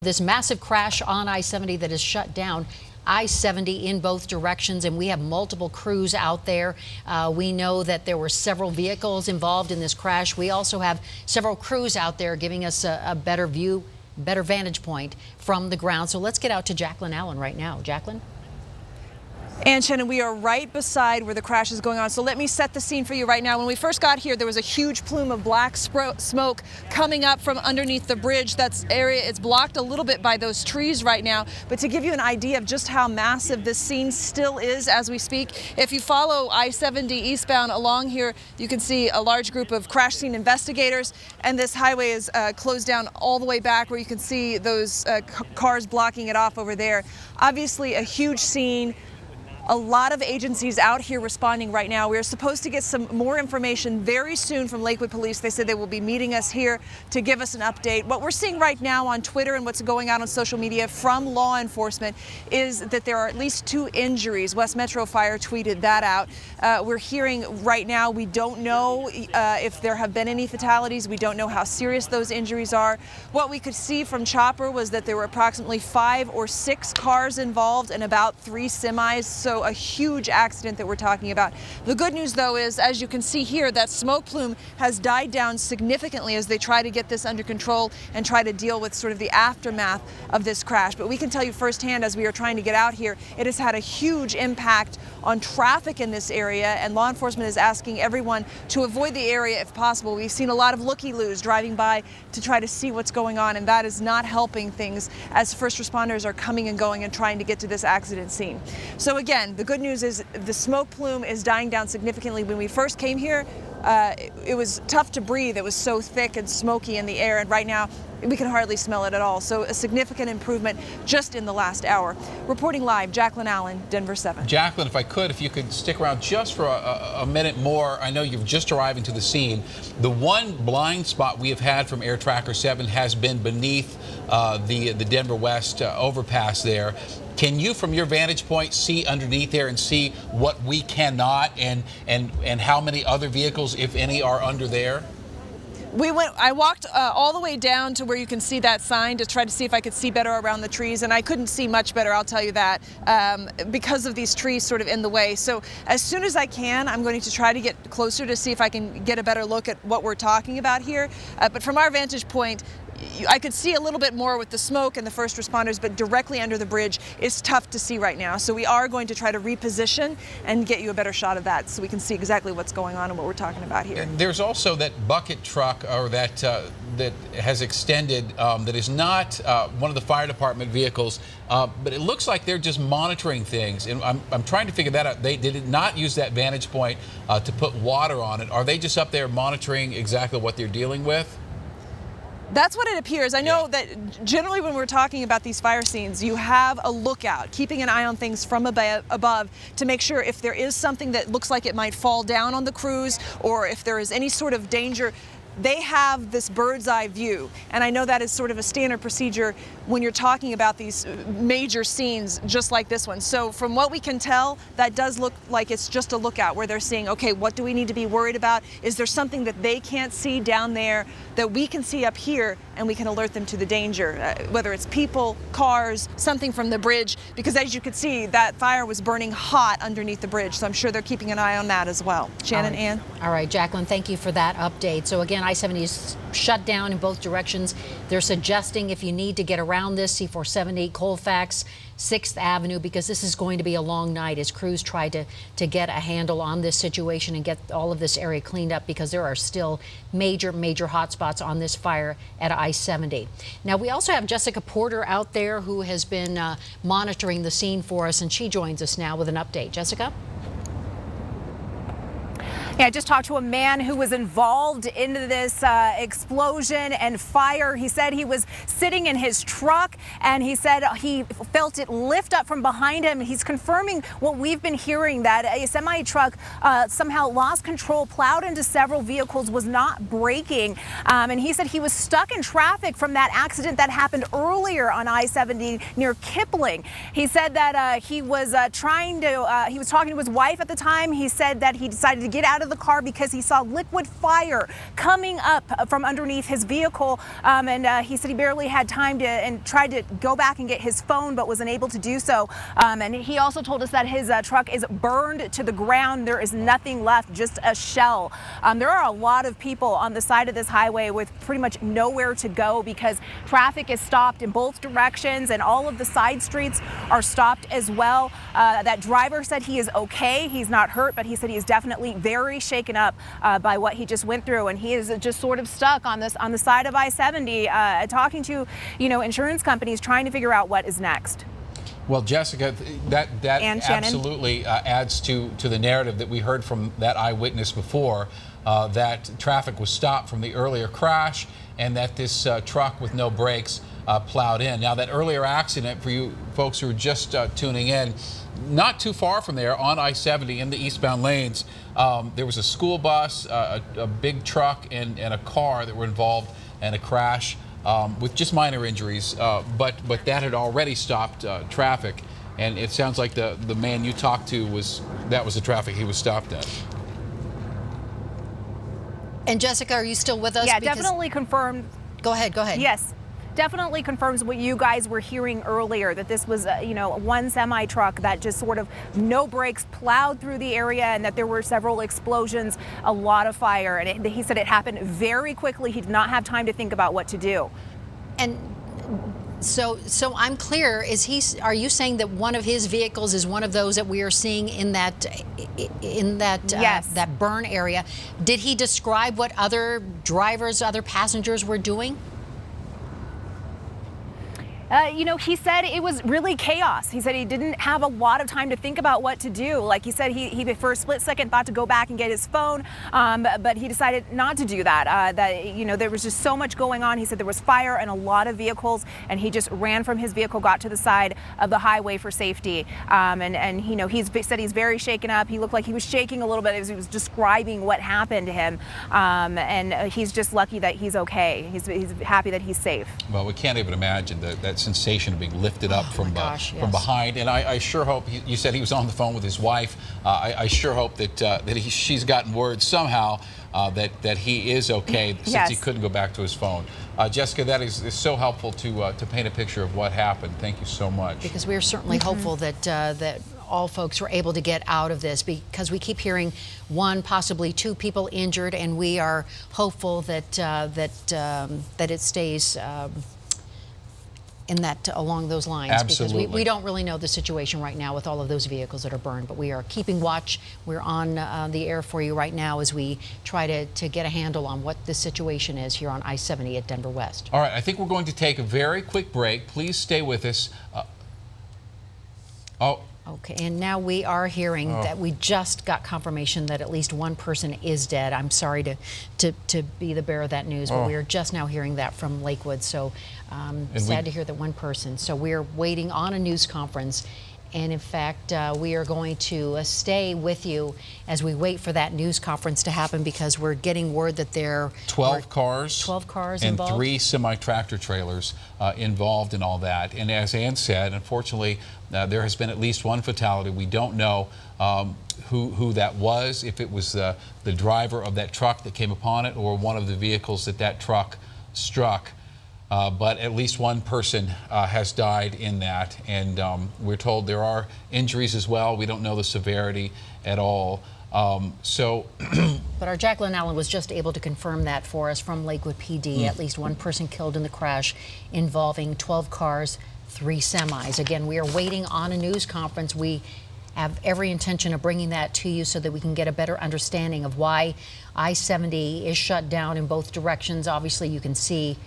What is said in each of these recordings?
This massive crash on I-70 that has shut down I-70 in both directions, and we have multiple crews out there. We know that there were several vehicles involved in this crash. We also have several crews out there giving us a better view, better vantage point from the ground. So let's get out to Jacqueline Allen right now. Jacqueline? And Shannon, we are right beside where the crash is going on. So let me set the scene for you right now. When we first got here, there was a huge plume of black smoke coming up from underneath the bridge. That area is blocked a little bit by those trees right now. But to give you an idea of just how massive this scene still is as we speak, if you follow I-70 eastbound along here, you can see a large group of crash scene investigators. And this highway is closed down all the way back where you can see those cars blocking it off over there. Obviously a huge scene. A lot of agencies out here responding right now. We're supposed to get some more information very soon from Lakewood Police. They said they will be meeting us here to give us an update. What we're seeing right now on Twitter and what's going on social media from law enforcement is that there are at least 2 injuries. West Metro Fire tweeted that out. We're hearing right now, we don't know if there have been any fatalities. We don't know how serious those injuries are. What we could see from Chopper was that there were approximately 5 or 6 cars involved and about 3 semis. So a huge accident that we're talking about. The good news, though, is as you can see here, that smoke plume has died down significantly as they try to get this under control and try to deal with sort of the aftermath of this crash. But we can tell you firsthand, as we are trying to get out here, it has had a huge impact on traffic in this area, and law enforcement is asking everyone to avoid the area if possible. We've seen a lot of looky-loos driving by to try to see what's going on, and that is not helping things as first responders are coming and going and trying to get to this accident scene. So again, the good news is the smoke plume is dying down significantly. When we first came here, it was tough to breathe. It was so thick and smoky in the air, and right now we can hardly smell it at all. So a significant improvement just in the last hour. Reporting live, Jacqueline Allen, Denver 7. Jacqueline, if you could stick around just for a minute more. I know you're just arriving to the scene. The one blind spot we have had from Air Tracker 7 has been beneath the Denver West overpass there. Can you, from your vantage point, see underneath there and see what we cannot, and how many other vehicles, if any, are under there? I walked all the way down to where you can see that sign to try to see if I could see better around the trees, and I couldn't see much better, I'll tell you that, because of these trees sort of in the way. So as soon as I can, I'm going to try to get closer to see if I can get a better look at what we're talking about here. But from our vantage point, I could see a little bit more with the smoke and the first responders, but directly under the bridge is tough to see right now. So we are going to try to reposition and get you a better shot of that so we can see exactly what's going on and what we're talking about here. And there's also that bucket truck, or that has extended, that is not one of the fire department vehicles, but it looks like they're just monitoring things. And I'm trying to figure that out. They did not use that vantage point to put water on it. Are they just up there monitoring exactly what they're dealing with? That's what it appears. I know that generally when we're talking about these fire scenes, you have a lookout, keeping an eye on things from above to make sure if there is something that looks like it might fall down on the crews, or if there is any sort of danger. They have this bird's eye view, and I know that is sort of a standard procedure when you're talking about these major scenes just like this one. So from what we can tell, that does look like it's just a lookout where they're saying, okay, what do we need to be worried about? Is there something that they can't see down there that we can see up here, and we can alert them to the danger, whether it's people, cars, something from the bridge, because as you could see, that fire was burning hot underneath the bridge, so I'm sure they're keeping an eye on that as well. Shannon, Ann? All right, Jacqueline, thank you for that update. So again, I-70 is shut down in both directions. They're suggesting if you need to get around this, C470, Colfax, 6th Avenue, because this is going to be a long night as crews try to get a handle on this situation and get all of this area cleaned up, because there are still major hot spots on this fire at I-70. Now, we also have Jessica Porter out there who has been monitoring the scene for us, and she joins us now with an update. Jessica? Yeah, I just talked to a man who was involved in this explosion and fire. He said he was sitting in his truck, and he said he felt it lift up from behind him. He's confirming what we've been hearing, that a semi-truck somehow lost control, plowed into several vehicles, was not braking. And he said he was stuck in traffic from that accident that happened earlier on I-70 near Kipling. He said that he was talking to his wife at the time. He said that he decided to get out of of the car because he saw liquid fire coming up from underneath his vehicle. And he said he barely had time to and tried to go back and get his phone, but was unable to do so. And he also told us that his truck is burned to the ground. There is nothing left, just a shell. There are a lot of people on the side of this highway with pretty much nowhere to go because traffic is stopped in both directions and all of the side streets are stopped as well. That driver said he is okay. He's not hurt, but he said he is definitely very shaken up by what he just went through, and he is just sort of stuck on the side of I-70, talking to insurance companies, trying to figure out what is next. Well, Jessica, that absolutely adds to the narrative that we heard from that eyewitness before, that traffic was stopped from the earlier crash and that this truck with no brakes plowed in. Now, that earlier accident, for you folks who are just tuning in, not too far from there on I-70 in the eastbound lanes, there was a school bus, a big truck, and a car that were involved in a crash with just minor injuries. But that had already stopped traffic, and it sounds like the man you talked to was the traffic he was stopped at. And Jessica, are you still with us? Yeah, definitely confirmed. Go ahead. Yes. Definitely confirms what you guys were hearing earlier, that this was, one semi truck that just sort of no brakes plowed through the area, and that there were several explosions, a lot of fire. And he said it happened very quickly. He did not have time to think about what to do. And so I'm clear. Are you saying that one of his vehicles is one of those that we are seeing in that yes. That burn area? Did he describe what other drivers, other passengers were doing? He said it was really chaos. He said he didn't have a lot of time to think about what to do. Like he said, he for a split second thought to go back and get his phone, but he decided not to do that. There was just so much going on. He said there was fire and a lot of vehicles, and he just ran from his vehicle, got to the side of the highway for safety. He said he's very shaken up. He looked like he was shaking a little bit as he was describing what happened to him. And he's just lucky that he's okay. He's happy that he's safe. Well, we can't even imagine that sensation of being lifted up from behind. And I sure hope, you said he was on the phone with his wife. I sure hope that she's gotten word somehow that he is okay, since yes. he couldn't go back to his phone. Jessica, that is so helpful to paint a picture of what happened. Thank you so much. Because we are certainly hopeful that all folks were able to get out of this, because we keep hearing one, possibly two people injured, and we are hopeful that it stays in that along those lines. Absolutely. Because we don't really know the situation right now with all of those vehicles that are burned, but we are keeping watch. We're on the air for you right now as we try to get a handle on what the situation is here on I-70 at Denver West. All right, I think we're going to take a very quick break. Please stay with us. Okay, and now we are hearing that we just got confirmation that at least one person is dead. I'm sorry to be the bearer of that news, but we are just now hearing that from Lakewood. So sad to hear that one person. So we're waiting on a news conference. And in fact, we are going to stay with you as we wait for that news conference to happen, because we're getting word that there are 12 cars and involved. 3 semi-tractor trailers involved in all that. And as Ann said, unfortunately, there has been at least one fatality. We don't know who that was, if it was the driver of that truck that came upon it or one of the vehicles that truck struck. But at least one person has died in that, and we're told there are injuries as well. We don't know the severity at all. But our Jacqueline Allen was just able to confirm that for us from Lakewood PD. At least one person killed in the crash involving 12 cars, 3 semis. Again, we are waiting on a news conference. We have every intention of bringing that to you so that we can get a better understanding of why I-70 is shut down in both directions. Obviously, you can see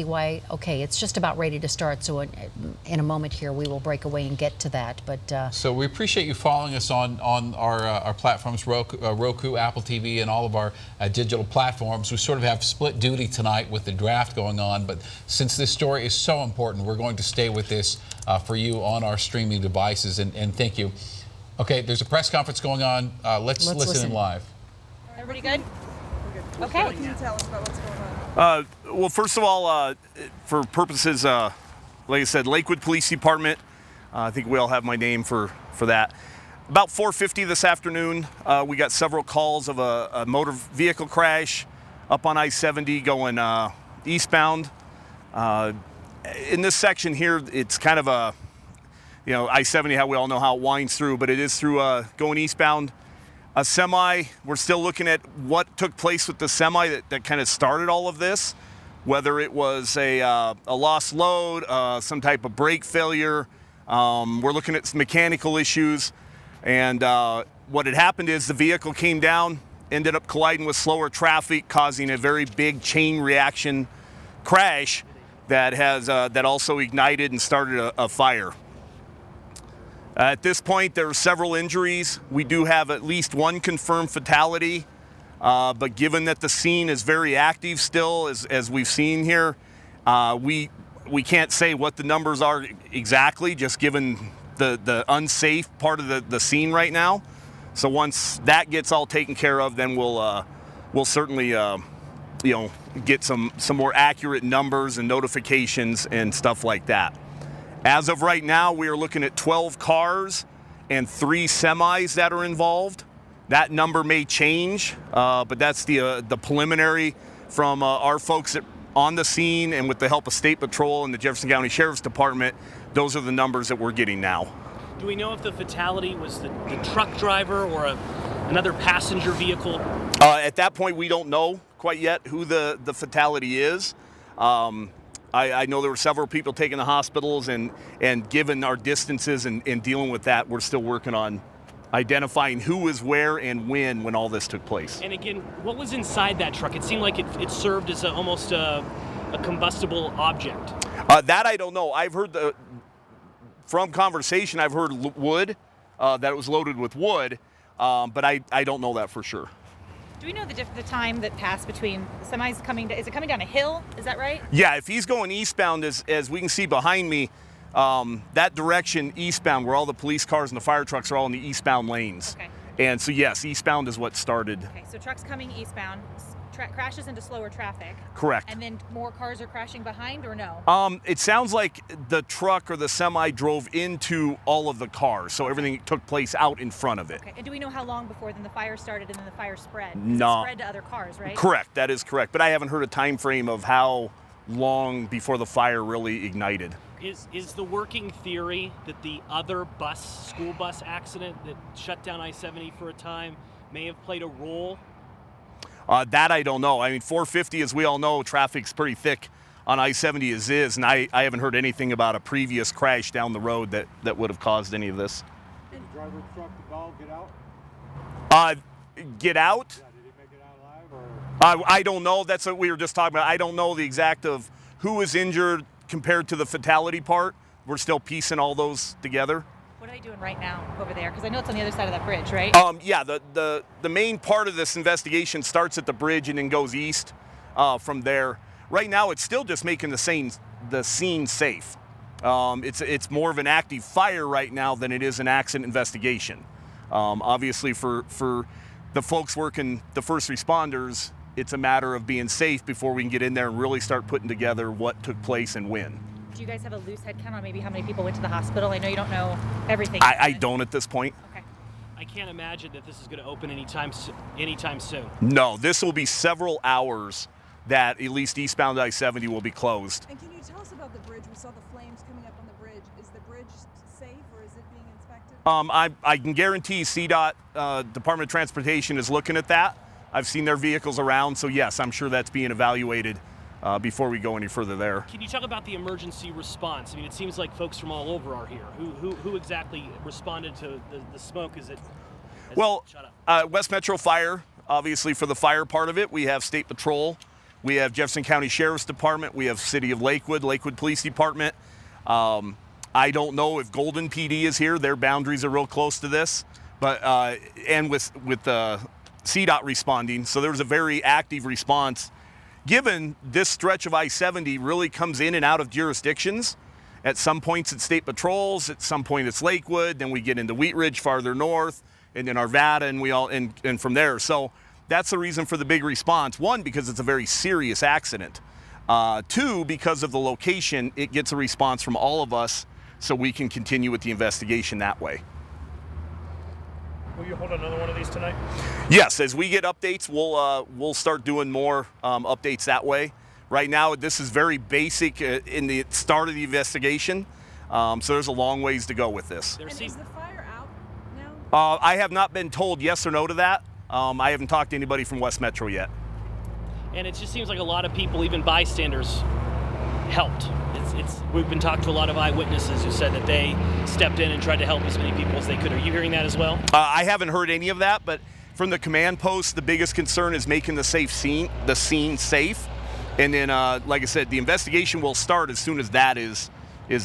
why. Okay, it's just about ready to start. So in a moment here, we will break away and get to that. But so we appreciate you following us on our platforms, Roku, Apple TV, and all of our digital platforms. We sort of have split duty tonight with the draft going on. But since this story is so important, we're going to stay with this for you on our streaming devices. And thank you. Okay, there's a press conference going on. Let's listen in live. Everybody good? Okay. What can you tell us about what's going on? Well, first of all, for purposes, like I said, Lakewood Police Department, I think we all have my name for that. About 4:50 this afternoon, we got several calls of a motor vehicle crash up on I-70 going eastbound. In this section here, it's kind of a, I-70, how we all know how it winds through, but it is through going eastbound. A semi, we're still looking at what took place with the semi that kind of started all of this, whether it was a lost load, some type of brake failure. We're looking at some mechanical issues. And what had happened is the vehicle came down, ended up colliding with slower traffic, causing a very big chain reaction crash that has that also ignited and started a fire. At this point, there are several injuries. We do have at least one confirmed fatality, but given that the scene is very active still, as we've seen here, we can't say what the numbers are exactly, just given the unsafe part of the scene right now. So once that gets all taken care of, then we'll certainly get some more accurate numbers and notifications and stuff like that. As of right now, we are looking at 12 cars and 3 semis that are involved. That number may change, but that's the preliminary from our folks on the scene, and with the help of State Patrol and the Jefferson County Sheriff's Department. Those are the numbers that we're getting now. Do we know if the fatality was the truck driver or another passenger vehicle? At that point, we don't know quite yet who the fatality is. I know there were several people taken to hospitals, and given our distances and dealing with that, we're still working on identifying who was where and when all this took place. And again, what was inside that truck? It seemed like it served as almost a combustible object. That I don't know. I've heard from conversation, I've heard wood, that it was loaded with wood, but I don't know that for sure. Do we know the time that passed between the semis coming down? Is it coming down a hill? Is that right? Yeah, if he's going eastbound, as we can see behind me, that direction eastbound, where all the police cars and the fire trucks are all in the eastbound lanes. Okay. And so yes, eastbound is what started. Okay, so trucks coming eastbound, crashes into slower traffic. Correct. And then more cars are crashing behind, or no? It sounds like the truck or the semi drove into all of the cars, so everything took place out in front of it. Okay, and do we know how long before then the fire started and then the fire spread? No. It spread to other cars, right? Correct, that is correct. But I haven't heard a time frame of how long before the fire really ignited. Is the working theory that the other school bus accident that shut down I-70 for a time may have played a role? That I don't know. I mean, 450, as we all know, traffic's pretty thick on I-70 as is, and I haven't heard anything about a previous crash down the road that would have caused any of this. Did the driver of the truck, the ball, get out? Get out? Yeah, did he make it out alive? Or? I don't know. That's what we were just talking about. I don't know the exact of who was injured compared to the fatality part. We're still piecing all those together. What are they doing right now over there? Because I know it's on the other side of that bridge, right? Yeah, the main part of this investigation starts at the bridge and then goes east from there. Right now, it's still just making the scene safe. It's more of an active fire right now than it is an accident investigation. Obviously, for the folks working, the first responders, it's a matter of being safe before we can get in there and really start putting together what took place and when. Do you guys have a loose head count on maybe how many people went to the hospital? I know you don't know everything. I don't at this point. Okay. I can't imagine that this is going to open anytime soon. No, this will be several hours that at least eastbound I-70 will be closed. And can you tell us about the bridge? We saw the flames coming up on the bridge. Is the bridge safe, or is it being inspected? I can guarantee CDOT, Department of Transportation, is looking at that. I've seen their vehicles around, so yes, I'm sure that's being evaluated before we go any further there. Can you talk about the emergency response? I mean, it seems like folks from all over are here. Who exactly responded to the smoke? Well, West Metro Fire, obviously for the fire part of it. We have State Patrol. We have Jefferson County Sheriff's Department. We have City of Lakewood Police Department. I don't know if Golden PD is here. Their boundaries are real close to this, but and with CDOT responding. So there was a very active response. Given this stretch of I-70 really comes in and out of jurisdictions. At some points it's State Patrols, at some point it's Lakewood, then we get into Wheat Ridge farther north, and then Arvada, and from there. So that's the reason for the big response. One, because it's a very serious accident. Two, because of the location, it gets a response from all of us so we can continue with the investigation that way. Will you hold another one of these tonight? Yes, as we get updates, we'll start doing more updates that way. Right now, this is very basic in the start of the investigation, so there's a long ways to go with this. And is the fire out now? I have not been told yes or no to that. I haven't talked to anybody from West Metro yet. And it just seems like a lot of people, even bystanders, helped. We've been talking to a lot of eyewitnesses who said that they stepped in and tried to help as many people as they could. Are you hearing that as well? I haven't heard any of that, but from the command post, the biggest concern is making the scene safe. And then, like I said, the investigation will start as soon as that is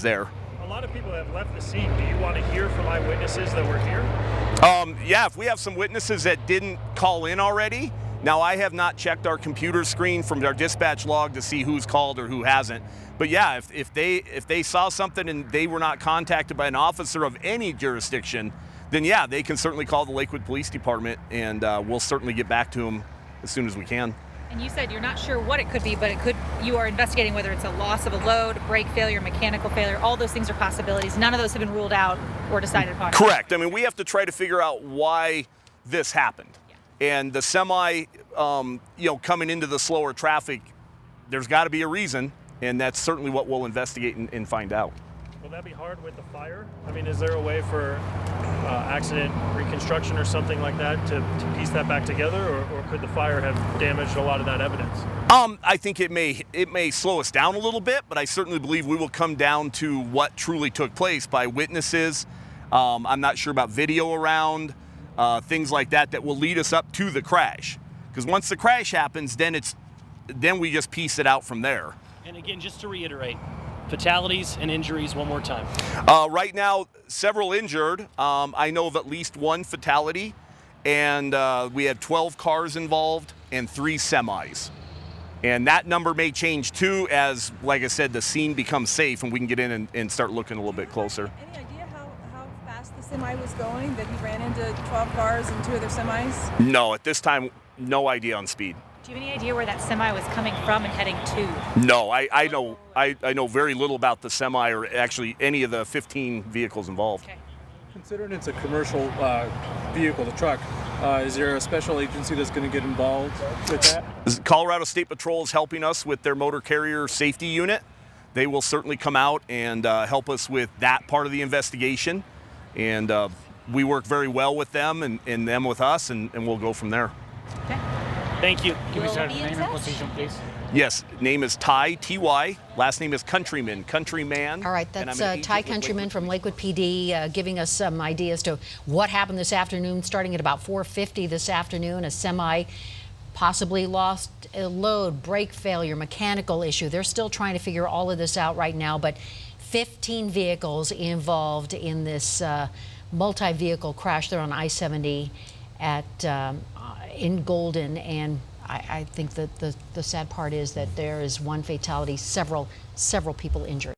there. A lot of people have left the scene. Do you want to hear from eyewitnesses that were here? Yeah, if we have some witnesses that didn't call in already. Now, I have not checked our computer screen from our dispatch log to see who's called or who hasn't. But yeah, if they saw something and they were not contacted by an officer of any jurisdiction, then yeah, they can certainly call the Lakewood Police Department, and we'll certainly get back to them as soon as we can. And you said you're not sure what it could be, but you are investigating whether it's a loss of a load, brake failure, mechanical failure. All those things are possibilities. None of those have been ruled out or decided upon. Correct. I mean, we have to try to figure out why this happened. Yeah. And the semi, coming into the slower traffic, there's got to be a reason, and that's certainly what we'll investigate and find out. Will that be hard with the fire? I mean, is there a way for accident reconstruction or something like that to piece that back together, or could the fire have damaged a lot of that evidence? I think it may slow us down a little bit, but I certainly believe we will come down to what truly took place by witnesses. I'm not sure about video around, things like that will lead us up to the crash. Because once the crash happens, then we just piece it out from there. And again, just to reiterate, fatalities and injuries one more time. Right now, several injured. I know of at least one fatality, and we had 12 cars involved and 3 semis. And that number may change too as, like I said, the scene becomes safe and we can get in and start looking a little bit closer. Any idea how fast the semi was going, that he ran into 12 cars and 2 other semis? No, at this time, no idea on speed. Do you have any idea where that semi was coming from and heading to? No, I know very little about the semi or actually any of the 15 vehicles involved. Okay. Considering it's a commercial vehicle, the truck, is there a special agency that's going to get involved with that? Colorado State Patrol is helping us with their motor carrier safety unit. They will certainly come out and help us with that part of the investigation. And we work very well with them and them with us, and we'll go from there. Okay. Thank you. Can we start name and position, please? Yes, name is Ty, T-Y. Last name is Countryman. All right, that's Ty Countryman from Lakewood PD giving us some ideas to what happened this afternoon, starting at about 4:50 this afternoon. A semi possibly lost a load, brake failure, mechanical issue. They're still trying to figure all of this out right now, but 15 vehicles involved in this multi-vehicle crash there on I-70 in Golden, and I think that the sad part is that there is one fatality, several people injured.